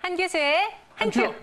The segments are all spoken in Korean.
한규수의 한큐.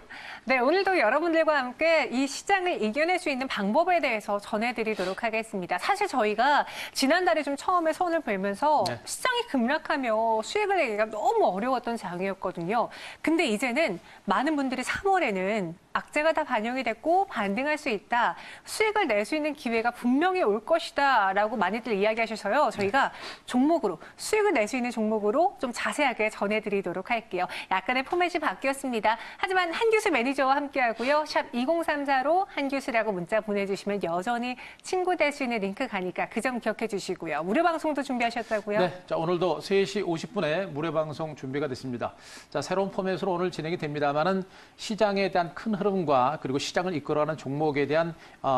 네, 오늘도 여러분들과 함께 이 시장을 이겨낼 수 있는 방법에 대해서 전해드리도록 하겠습니다. 사실 저희가 지난달에 좀 처음에 손을 벌면서 시장이 급락하며 수익을 내기가 너무 어려웠던 장이었거든요. 근데 이제는 많은 분들이 3월에는 악재가 다 반영이 됐고 반등할 수 있다. 수익을 낼 수 있는 기회가 분명히 올 것이다 라고 많이들 이야기하셔서요. 저희가 종목으로 수익을 낼 수 있는 종목으로 좀 자세하게 전해드리도록 할게요. 약간의 포맷이 바뀌었습니다. 하지만 한규수 매니저와 함께하고요. 샵 2034로 한규수라고 문자 보내주시면 여전히 친구 될 수 있는 링크 가니까 그 점 기억해 주시고요. 무료 방송도 준비하셨다고요? 네, 자 오늘도 3시 50분에 무료 방송 준비가 됐습니다. 자 새로운 포맷으로 오늘 진행이 됩니다만은 시장에 대한 큰 흐름과 그리고 시장을 이끌어가는 종목에 대한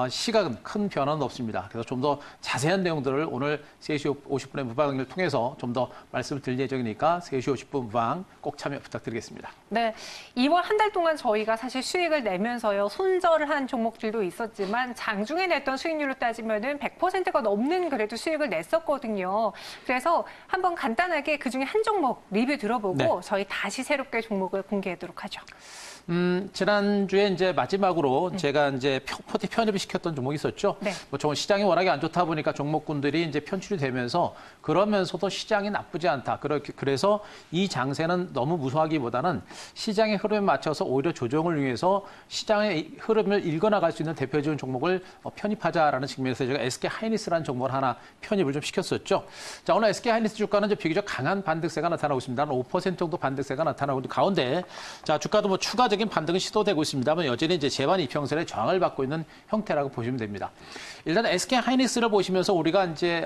시각은 큰 변화는 없습니다. 그래서 좀 더 자세한 내용들을 오늘 3시 50분의 무방을 통해서 좀 더 말씀을 드릴 예정이니까 3시 50분 무방 꼭 참여 부탁드리겠습니다. 네, 2월 한 달 동안 저희가 사실 수익을 내면서요. 손절을 한 종목들도 있었지만 장중에 냈던 수익률로 따지면은 100%가 넘는 그래도 수익을 냈었거든요. 그래서 한번 간단하게 그중에 한 종목 리뷰 들어보고 저희 다시 새롭게 종목을 공개하도록 하죠. 지난주에 이제 마지막으로 제가 이제 포트 편입을 시켰던 종목이 있었죠. 네. 뭐 시장이 워낙에 안 좋다 보니까 종목군들이 이제 편출이 되면서 그러면서도 시장이 나쁘지 않다. 그래서 이 장세는 너무 무서워하기보다는 시장의 흐름에 맞춰서 오히려 조정을 위해서 시장의 흐름을 읽어나갈 수 있는 대표적인 종목을 편입하자라는 측면에서 제가 SK 하이닉스라는 종목을 하나 편입을 좀 시켰었죠. 자, 오늘 SK 하이닉스 주가는 이제 비교적 강한 반등세가 나타나고 있습니다. 한 5% 정도 반등세가 나타나고 있는 가운데 자, 주가도 뭐 추가적인 반등은 시도되고 있습니다만 여전히 이제 제반 이평선의 저항을 받고 있는 형태라고 보시면 됩니다. 일단 SK 하이닉스를 보시면서 우리가 이제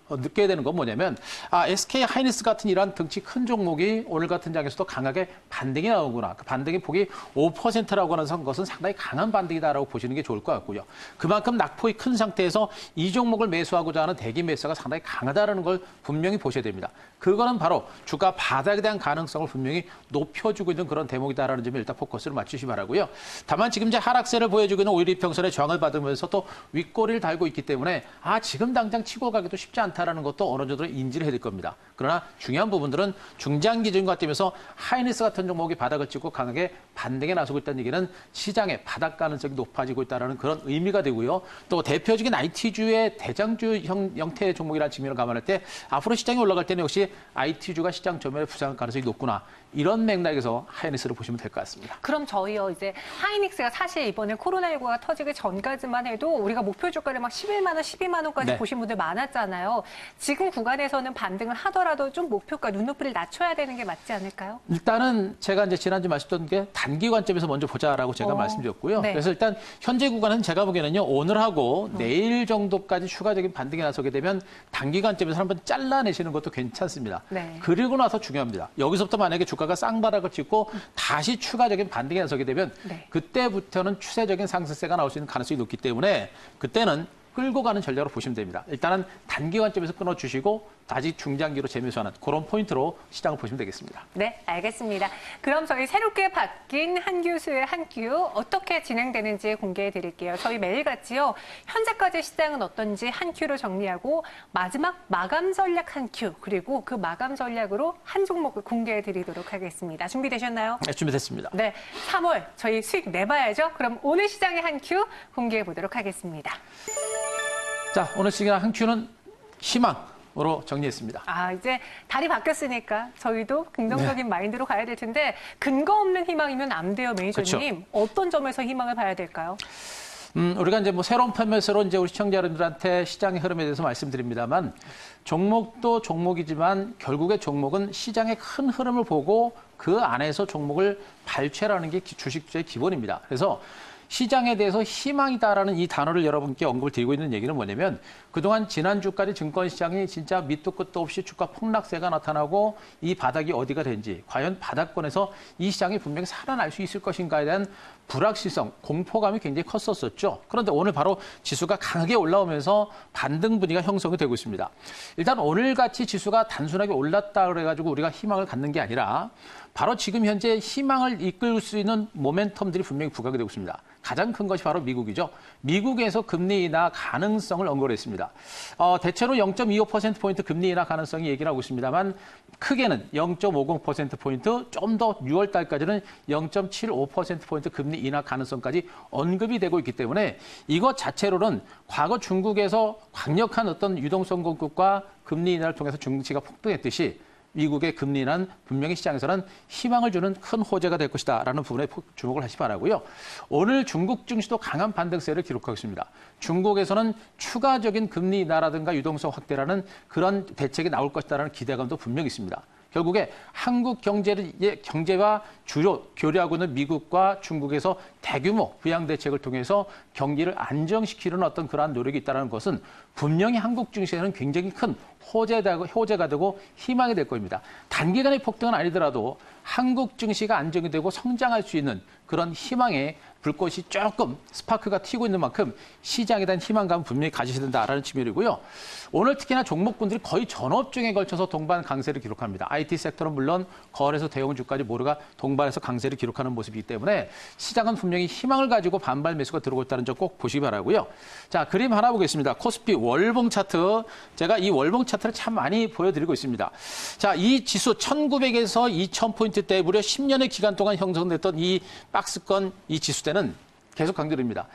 느껴야 되는 건 뭐냐면 SK 하이닉스 같은 이러한 등치 큰 종목이 오늘 같은 장에서도 강하게 반등이 나오구나. 그 반등의 폭이 5%라고 하는 것은 상당히 강한 반등이다라고 보시는 게 좋을 것 같고요. 그만큼 낙폭이 큰 상태에서 이 종목을 매수하고자 하는 대기 매수가 상당히 강하다는 걸 분명히 보셔야 됩니다. 그거는 바로 주가 바닥에 대한 가능성을 분명히 높여주고 있는 그런 대목이다라는 점에 일단 포커스를 맞추시기 바라고요. 다만 지금 이제 하락세를 보여주고 있는 오일 이평선의 저항을 받으면서 또 윗꼬리를 달고 있기 때문에 지금 당장 치고 가기도 쉽지 않다라는 것도 어느 정도 인지를 해야 될 겁니다. 그러나 중요한 부분들은 중장기 기준과 뛰면서 하이닉스 같은 종목이 바닥을 찍고 강하게 반등에 나서고 있다는 얘기는 시장의 바닥 가능성이 높아지고 있다는 그런 의미가 되고요. 또 대표적인 IT주의 대장주 형태의 종목이라는 측면을 감안할 때 앞으로 시장이 올라갈 때는 역시 IT주가 시장 전면에 부상할 가능성이 높구나. 이런 맥락에서 하이닉스를 보시면 될 것 같습니다. 그럼 저희요 이제 하이닉스가 사실 이번에 코로나19가 터지기 전까지만 해도 우리가 목표 주가를 막 11만 원, 12만 원까지 보신 분들 많았잖아요. 지금 구간에서는 반등을 하더라도 좀 목표가 눈높이를 낮춰야 되는 게 맞지 않을까요? 일단은 제가 이제 지난주 말씀드린 게 단기 관점에서 먼저 보자라고 제가 말씀드렸고요. 네. 그래서 일단 현재 구간은 제가 보기에는요. 오늘하고 내일 정도까지 추가적인 반등이 나서게 되면 단기 관점에서 한번 잘라내시는 것도 괜찮습니다. 네. 그리고 나서 중요합니다. 여기서부터 만약에 주가가 쌍바닥을 찍고 다시 추가적인 반등이 나서게 되면 그때부터는 추세적인 상승세가 나올 수 있는 가능성이 높기 때문에 그때는 끌고 가는 전략으로 보시면 됩니다. 일단은 단기 관점에서 끊어주시고 다시 중장기로 재매수하는 그런 포인트로 시장을 보시면 되겠습니다. 네, 알겠습니다. 그럼 저희 새롭게 바뀐 한규수의 한큐 어떻게 진행되는지 공개해 드릴게요. 저희 매일같이요. 현재까지 시장은 어떤지 한큐로 정리하고 마지막 마감 전략 한큐 그리고 그 마감 전략으로 한 종목을 공개해 드리도록 하겠습니다. 준비되셨나요? 네, 준비됐습니다. 네, 3월 저희 수익 내봐야죠. 그럼 오늘 시장의 한큐 공개해 보도록 하겠습니다. 자, 오늘 시장 한큐는 희망으로 정리했습니다. 이제 달이 바뀌었으니까 저희도 긍정적인 마인드로 가야 될 텐데 근거 없는 희망이면 안 돼요, 매니저님. 어떤 점에서 희망을 봐야 될까요? 우리가 이제 뭐 새로운 포맷으로 이제 우리 시청자 여러분들한테 시장의 흐름에 대해서 말씀드립니다만 종목도 종목이지만 결국에 종목은 시장의 큰 흐름을 보고 그 안에서 종목을 발췌하는 게 주식주의 기본입니다. 그래서 시장에 대해서 희망이다라는 이 단어를 여러분께 언급을 드리고 있는 얘기는 뭐냐면 그동안 지난주까지 증권시장이 진짜 밑도 끝도 없이 주가 폭락세가 나타나고 이 바닥이 어디가 된지 과연 바닥권에서 이 시장이 분명히 살아날 수 있을 것인가에 대한 불확실성, 공포감이 굉장히 컸었죠. 그런데 오늘 바로 지수가 강하게 올라오면서 반등 분위기가 형성이 되고 있습니다. 일단 오늘같이 지수가 단순하게 올랐다 그래가지고 우리가 희망을 갖는 게 아니라 바로 지금 현재 희망을 이끌 수 있는 모멘텀들이 분명히 부각이 되고 있습니다. 가장 큰 것이 바로 미국이죠. 미국에서 금리 인하 가능성을 언급을 했습니다. 대체로 0.25%포인트 금리 인하 가능성이 얘기를 하고 있습니다만 크게는 0.50%포인트, 좀 더 6월 달까지는 0.75%포인트 금리 인하 가능성까지 언급이 되고 있기 때문에 이것 자체로는 과거 중국에서 강력한 어떤 유동성 공급과 금리 인하를 통해서 증시가 폭등했듯이 미국의 금리 인하는 분명히 시장에서는 희망을 주는 큰 호재가 될 것이다라는 부분에 주목을 하시 바라고요. 오늘 중국 증시도 강한 반등세를 기록하고 있습니다. 중국에서는 추가적인 금리 인하라든가 유동성 확대라는 그런 대책이 나올 것이다라는 기대감도 분명히 있습니다. 결국에 한국 경제와 주로 교류하고 있는 미국과 중국에서 대규모 부양 대책을 통해서 경기를 안정시키는 어떤 그러한 노력이 있다는 것은 분명히 한국 증시에는 굉장히 큰 호재가 되고 희망이 될 겁니다. 단기간의 폭등은 아니더라도 한국 증시가 안정이 되고 성장할 수 있는 그런 희망의 불꽃이 조금 스파크가 튀고 있는 만큼 시장에 대한 희망감은 분명히 가지셔야 된다라는 측면이고요. 오늘 특히나 종목군들이 거의 전업종에 걸쳐서 동반 강세를 기록합니다. IT 섹터는 물론 거래소 대형주까지 모두가 동반해서 강세를 기록하는 모습이기 때문에 시장은 분명히 희망을 가지고 반발 매수가 들어오고 있다는 점 꼭 보시기 바라고요. 자, 그림 하나 보겠습니다. 코스피 월봉 차트. 제가 이 월봉 차트를 참 많이 보여드리고 있습니다. 자, 이 지수 1900에서 2000포인트대 무려 10년의 기간 동안 형성됐던 이 박스권 이 지수대는 계속 강조드립니다.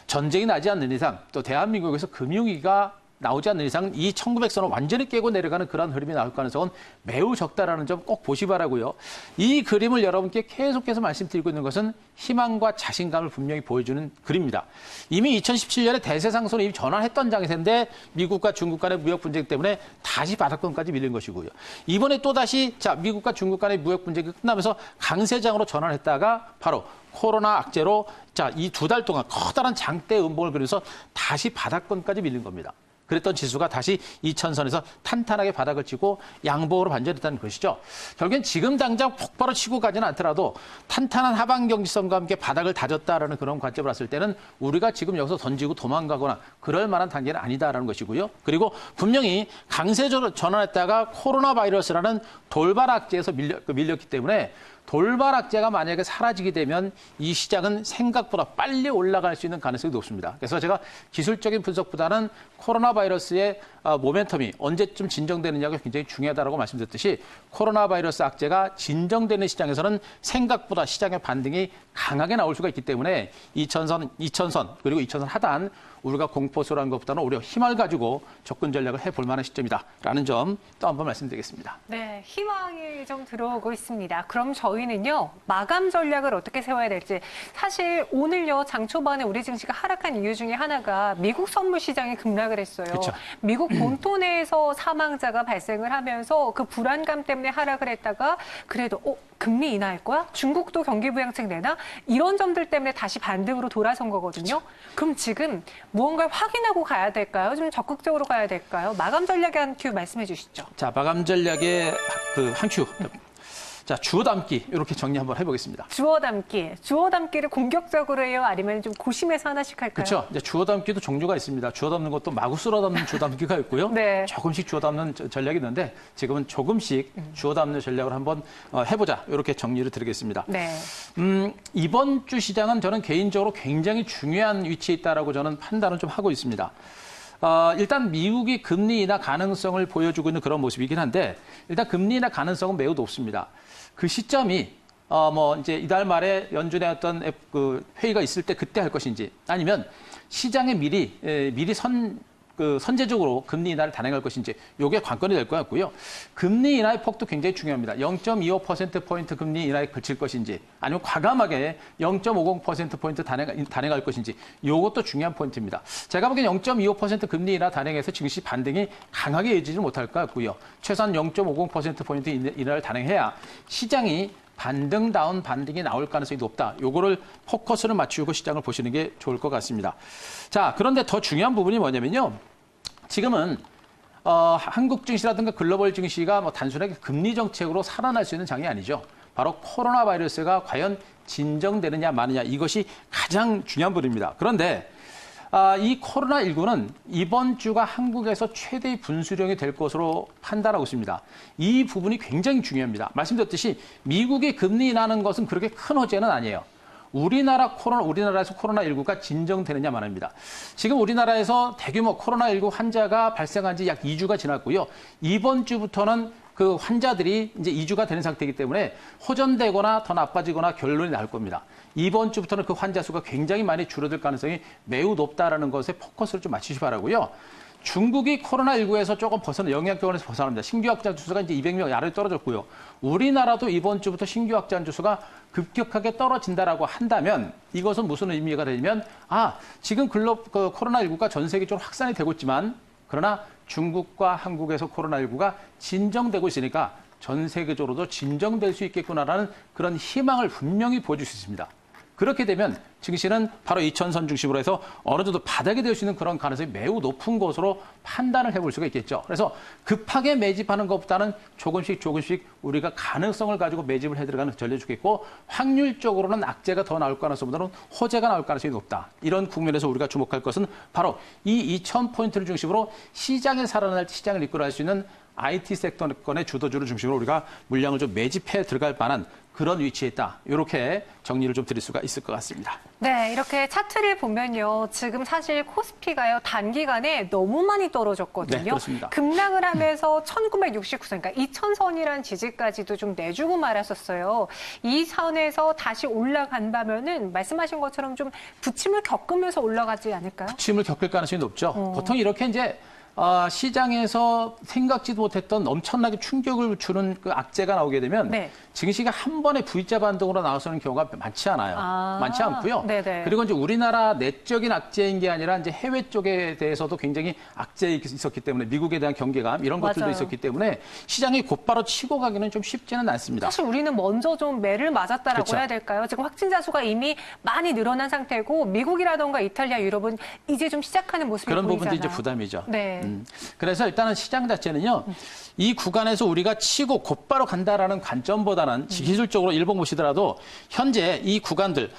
전쟁이 나지 않는 이상 또 대한민국에서 금융위기가 나오지 않는 이상 이 1900선을 완전히 깨고 내려가는 그런 흐름이 나올 가능성은 매우 적다라는 점 꼭 보시 바라고요. 이 그림을 여러분께 계속해서 말씀드리고 있는 것은 희망과 자신감을 분명히 보여주는 그림입니다. 이미 2017년에 대세상승으로 이미 전환했던 장세인데 미국과 중국 간의 무역 분쟁 때문에 다시 바닥권까지 밀린 것이고요. 이번에 또다시 미국과 중국 간의 무역 분쟁이 끝나면서 강세장으로 전환했다가 바로 코로나 악재로 이 2달 동안 커다란 장대 음봉을 그려서 다시 바닥권까지 밀린 겁니다. 그랬던 지수가 다시 2000선에서 탄탄하게 바닥을 치고 양봉으로 반전했다는 것이죠. 결국엔 지금 당장 폭발을 치고 가지는 않더라도 탄탄한 하방 경지선과 함께 바닥을 다졌다라는 그런 관점을 봤을 때는 우리가 지금 여기서 던지고 도망가거나 그럴 만한 단계는 아니다라는 것이고요. 그리고 분명히 강세로 전환했다가 코로나 바이러스라는 돌발 악재에서 밀렸기 때문에 돌발 악재가 만약에 사라지게 되면 이 시장은 생각보다 빨리 올라갈 수 있는 가능성이 높습니다. 그래서 제가 기술적인 분석보다는 코로나 바이러스의 모멘텀이 언제쯤 진정되느냐가 굉장히 중요하다고 말씀드렸듯이 코로나 바이러스 악재가 진정되는 시장에서는 생각보다 시장의 반등이 강하게 나올 수가 있기 때문에 2000선 그리고 2000선 하단 우리가 공포스러운 것보다는 오히려 힘을 가지고 접근 전략을 해볼 만한 시점이다라는 점 또 한번 말씀드리겠습니다. 네, 희망이 좀 들어오고 있습니다. 그럼 저희는요, 마감 전략을 어떻게 세워야 될지. 사실 오늘요, 장 초반에 우리 증시가 하락한 이유 중에 하나가 미국 선물 시장이 급락을 했어요. 그쵸. 미국 본토 내에서 사망자가 발생을 하면서 그 불안감 때문에 하락을 했다가 그래도 금리 인하할 거야? 중국도 경기 부양책 내나? 이런 점들 때문에 다시 반등으로 돌아선 거거든요. 그쵸. 그럼 지금 무언가를 확인하고 가야 될까요? 좀 적극적으로 가야 될까요? 마감 전략의 한 큐 말씀해 주시죠. 자, 마감 전략의 한 큐. 자, 주워 담기 이렇게 정리 한번 해보겠습니다. 주워 담기를 공격적으로 해요? 아니면 좀 고심해서 하나씩 할까요? 그렇죠. 이제 주워 담기도 종류가 있습니다. 주워 담는 것도 마구 쓸어 담는 주워 담기가 있고요. 네. 조금씩 주워 담는 전략이 있는데 지금은 조금씩 주워 담는 전략을 한번 해보자 이렇게 정리를 드리겠습니다. 네. 이번 주 시장은 저는 개인적으로 굉장히 중요한 위치에 있다라고 저는 판단을 좀 하고 있습니다. 일단 미국이 금리 인하 가능성을 보여주고 있는 그런 모습이긴 한데 일단 금리 인하 가능성은 매우 높습니다. 그 시점이 이제 이달 말에 연준의 어떤 회의가 있을 때 그때 할 것인지 아니면 시장에 미리 선제적으로 금리 인하를 단행할 것인지 이게 관건이 될 것 같고요. 금리 인하의 폭도 굉장히 중요합니다. 0.25%포인트 금리 인하에 그칠 것인지 아니면 과감하게 0.50%포인트 단행할 것인지 이것도 중요한 포인트입니다. 제가 보기엔 0.25% 금리 인하 단행해서 증시 반등이 강하게 이어지지 못할 것 같고요. 최소한 0.50%포인트 인하를 단행해야 시장이 반등다운 반등이 나올 가능성이 높다. 요거를 포커스를 맞추고 시장을 보시는 게 좋을 것 같습니다. 자, 그런데 더 중요한 부분이 뭐냐면요. 지금은 한국 증시라든가 글로벌 증시가 단순하게 금리 정책으로 살아날 수 있는 장이 아니죠. 바로 코로나 바이러스가 과연 진정되느냐 마느냐 이것이 가장 중요한 부분입니다. 그런데 이 코로나19는 이번 주가 한국에서 최대의 분수령이 될 것으로 판단하고 있습니다. 이 부분이 굉장히 중요합니다. 말씀드렸듯이 미국의 금리 인하는 것은 그렇게 큰 호재는 아니에요. 우리나라에서 코로나19가 진정되느냐 말입니다. 지금 우리나라에서 대규모 코로나19 환자가 발생한 지 약 2주가 지났고요. 이번 주부터는 그 환자들이 이제 2주가 되는 상태이기 때문에 호전되거나 더 나빠지거나 결론이 날 겁니다. 이번 주부터는 그 환자 수가 굉장히 많이 줄어들 가능성이 매우 높다라는 것에 포커스를 좀 맞추시 바라고요. 중국이 코로나19에서 조금 영향권에서 벗어납니다. 신규 확진자 수가 이제 200명 아래로 떨어졌고요. 우리나라도 이번 주부터 신규 확진자 수가 급격하게 떨어진다라고 한다면 이것은 무슨 의미가 되냐면 지금 코로나19가 전 세계적으로 확산이 되고 있지만 그러나 중국과 한국에서 코로나19가 진정되고 있으니까 전 세계적으로도 진정될 수 있겠구나라는 그런 희망을 분명히 보여줄 수 있습니다. 그렇게 되면 증시는 바로 2000선 중심으로 해서 어느 정도 바닥이 될 수 있는 그런 가능성이 매우 높은 것으로 판단을 해볼 수가 있겠죠. 그래서 급하게 매집하는 것보다는 조금씩 우리가 가능성을 가지고 매집을 해들어가는 전략이 좋겠고 확률적으로는 악재가 더 나올 가능성보다는 호재가 나올 가능성이 높다. 이런 국면에서 우리가 주목할 것은 바로 이 2000포인트를 중심으로 시장에 살아날 때 시장을 이끌어갈 수 있는 IT 섹터권의 주도주를 중심으로 우리가 물량을 좀 매집해 들어갈 만한 그런 위치에 있다. 이렇게 정리를 좀 드릴 수가 있을 것 같습니다. 네, 이렇게 차트를 보면요. 지금 사실 코스피가요. 단기간에 너무 많이 떨어졌거든요. 네, 그렇습니다. 급락을 하면서 1969선, 그러니까 2000선이란 지지까지도 좀 내주고 말았었어요. 이 선에서 다시 올라간다면은 말씀하신 것처럼 좀 부침을 겪으면서 올라가지 않을까요? 부침을 겪을 가능성이 높죠. 보통 이렇게 이제 시장에서 생각지도 못했던 엄청나게 충격을 주는 그 악재가 나오게 되면 네. 증시가 한 번에 V자 반등으로 나서는 경우가 많지 않아요. 많지 않고요. 네네. 그리고 이제 우리나라 내적인 악재인 게 아니라 이제 해외 쪽에 대해서도 굉장히 악재가 있었기 때문에 미국에 대한 경계감 이런 것들도 맞아요. 있었기 때문에 시장이 곧바로 치고 가기는 좀 쉽지는 않습니다. 사실 우리는 먼저 좀 매를 맞았다라고 그렇죠. 해야 될까요? 지금 확진자 수가 이미 많이 늘어난 상태고 미국이라던가 이탈리아, 유럽은 이제 좀 시작하는 모습이 그런 보이잖아요. 부분도 이제 부담이죠. 네. 그래서 일단은 시장 자체는요. 이 구간에서 우리가 치고 곧바로 간다라는 관점보다는 기술적으로 일봉 보시더라도 현재 이 구간들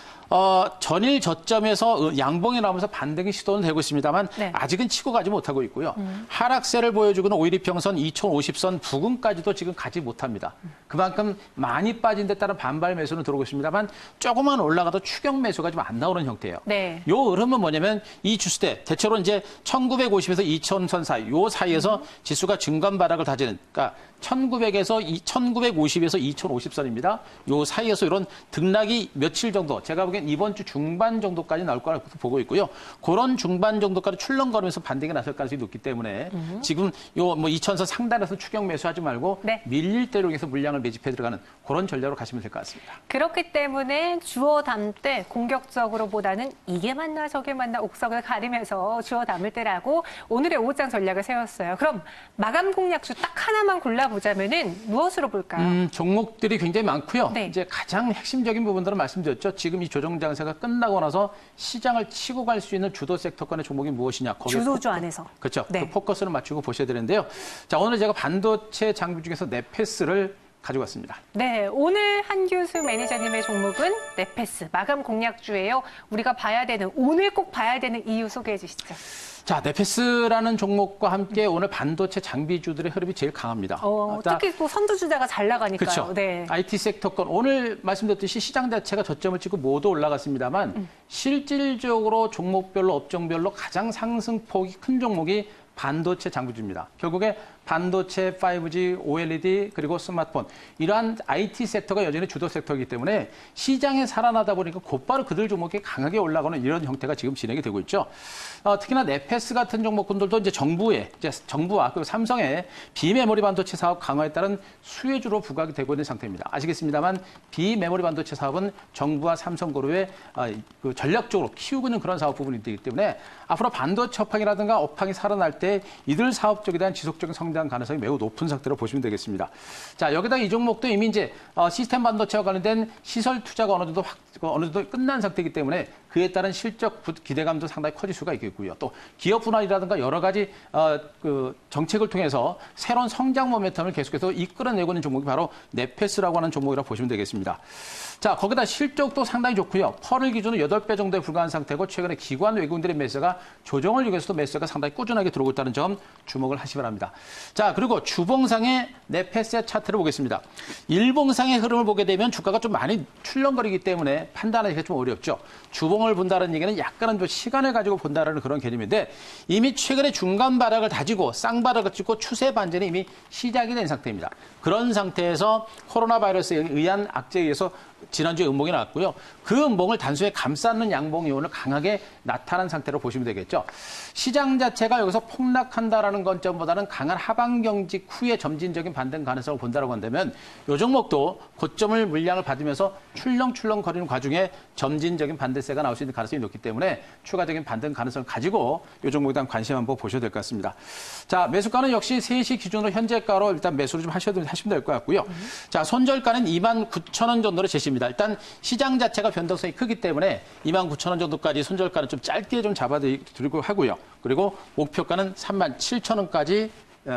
전일 저점에서 양봉이 나오면서 반등이 시도는 되고 있습니다만 네. 아직은 치고 가지 못하고 있고요. 하락세를 보여주고는 오일이평선 2050선 부근까지도 지금 가지 못합니다. 그만큼 많이 빠진 데 따른 반발 매수는 들어오고 있습니다만 조금만 올라가도 추격 매수가 좀 안 나오는 형태예요. 네. 요 흐름은 뭐냐면 이 주스대 대체로 이제 1950에서 2000선 사이 요 사이에서 지수가 중간 바닥을 다지는 그러니까 1900에서 1950에서 2050선입니다. 요 사이에서 이런 등락이 며칠 정도 제가 보기엔 이번 주 중반 정도까지 나올 거라고 보고 있고요. 그런 중반 정도까지 출렁거리면서 반등이 나설 가능성이 높기 때문에 지금 요 뭐 2000선 상단에서 추격 매수하지 말고 네. 밀릴 대로 해서 물량을 매집해 들어가는 그런 전략으로 가시면 될 것 같습니다. 그렇기 때문에 주어 담을 때 공격적으로보다는 이게 맞나 저게 맞나 옥석을 가리면서 주어 담을 때라고 오늘의 5장 전략을 세웠어요. 그럼 마감 공략수 딱 하나만 골라보자면은 무엇으로 볼까요? 종목들이 굉장히 많고요. 네. 이제 가장 핵심적인 부분들은 말씀드렸죠. 지금 이 조정 장세가 끝나고 나서 시장을 치고 갈 수 있는 주도 섹터권의 종목이 무엇이냐. 주도주 안에서. 그렇죠. 네. 그 포커스를 맞추고 보셔야 되는데요. 자, 오늘 제가 반도체 장비 중에서 네페스를 가지고 왔습니다. 네, 오늘 한규수 매니저님의 종목은 네페스 마감 공략주예요. 우리가 봐야 되는 오늘 꼭 봐야 되는 이유 소개해 주시죠. 자, 네페스라는 종목과 함께 오늘 반도체 장비주들의 흐름이 제일 강합니다. 특히 또 선두주자가 잘 나가니까요. 그렇죠. 네. IT 섹터권 오늘 말씀드렸듯이 시장 자체가 저점을 찍고 모두 올라갔습니다만 실질적으로 종목별로 업종별로 가장 상승폭이 큰 종목이 반도체 장비주입니다. 결국에 반도체, 5G, OLED 그리고 스마트폰 이러한 IT 섹터가 여전히 주도 섹터이기 때문에 시장에 살아나다 보니까 곧바로 그들 종목이 강하게 올라가는 이런 형태가 지금 진행이 되고 있죠. 특히나 네페스 같은 종목군들도 이제 정부와 그리고 삼성의 비메모리 반도체 사업 강화에 따른 수혜주로 부각이 되고 있는 상태입니다. 아시겠습니다만 비메모리 반도체 사업은 정부와 삼성그룹의 전략적으로 키우고 있는 그런 사업 부분이 되기 때문에 앞으로 반도체 업황이라든가 업황이 살아날 때 이들 사업 쪽에 대한 지속적인 성장 가능성이 매우 높은 상태로 보시면 되겠습니다. 자, 여기다가 이 종목도 이미 이제 시스템 반도체와 관련된 시설 투자가 어느 정도 어느 정도 끝난 상태이기 때문에 그에 따른 실적 기대감도 상당히 커질 수가 있겠고요. 또 기업 분할이라든가 여러 가지 그 정책을 통해서 새로운 성장 모멘텀을 계속해서 이끌어내고 있는 종목이 바로 네페스라고 하는 종목이라고 보시면 되겠습니다. 자, 거기다 실적도 상당히 좋고요. 펄을 기준으로 8배 정도에 불과한 상태고 최근에 기관 외국인들의 매수가 조정을 이용해서도 매수가 상당히 꾸준하게 들어오고 있다는 점 주목을 하시기 바랍니다. 자, 그리고 주봉상의 네페스의 차트를 보겠습니다. 일봉상의 흐름을 보게 되면 주가가 좀 많이 출렁거리기 때문에 판단하기가 좀 어렵죠. 주봉을 본다는 얘기는 약간은 좀 시간을 가지고 본다는 그런 개념인데 이미 최근에 중간 바닥을 다지고 쌍바닥을 찍고 추세 반전이 이미 시작이 된 상태입니다. 그런 상태에서 코로나 바이러스에 의한 악재에 의해서 지난주에 음봉이 나왔고요. 그 음봉을 단순히 감싸는 양봉 요인을 강하게 나타난 상태로 보시면 되겠죠. 시장 자체가 여기서 폭락한다라는 관점보다는 강한 하방 경직 후에 점진적인 반등 가능성을 본다라고 한다면 이 종목도 고점을 물량을 받으면서 출렁출렁 거리는 과중에 점진적인 반대세가 나올 수 있는 가능성이 높기 때문에 추가적인 반등 가능성을 가지고 이 종목에 대한 관심 한번 보셔야 될 것 같습니다. 자, 매수가는 역시 3시 기준으로 현재가로 일단 매수를 좀 하시면 될 것 같고요. 자, 손절가는 29,000원 정도로 제시입니다. 일단 시장 자체가 변동성이 크기 때문에 29,000원 정도까지 손절가는 좀 짧게 좀 잡아드리고 하고요. 그리고 목표가는 37,000원까지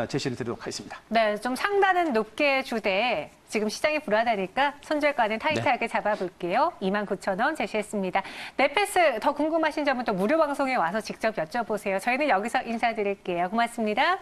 제시를 드리도록 하겠습니다. 네, 좀 상단은 높게 주되 지금 시장이 불안하니까 손절가는 타이트하게 잡아볼게요. 29,000원 제시했습니다. 네페스 더 궁금하신 점은 또 무료 방송에 와서 직접 여쭤보세요. 저희는 여기서 인사드릴게요. 고맙습니다.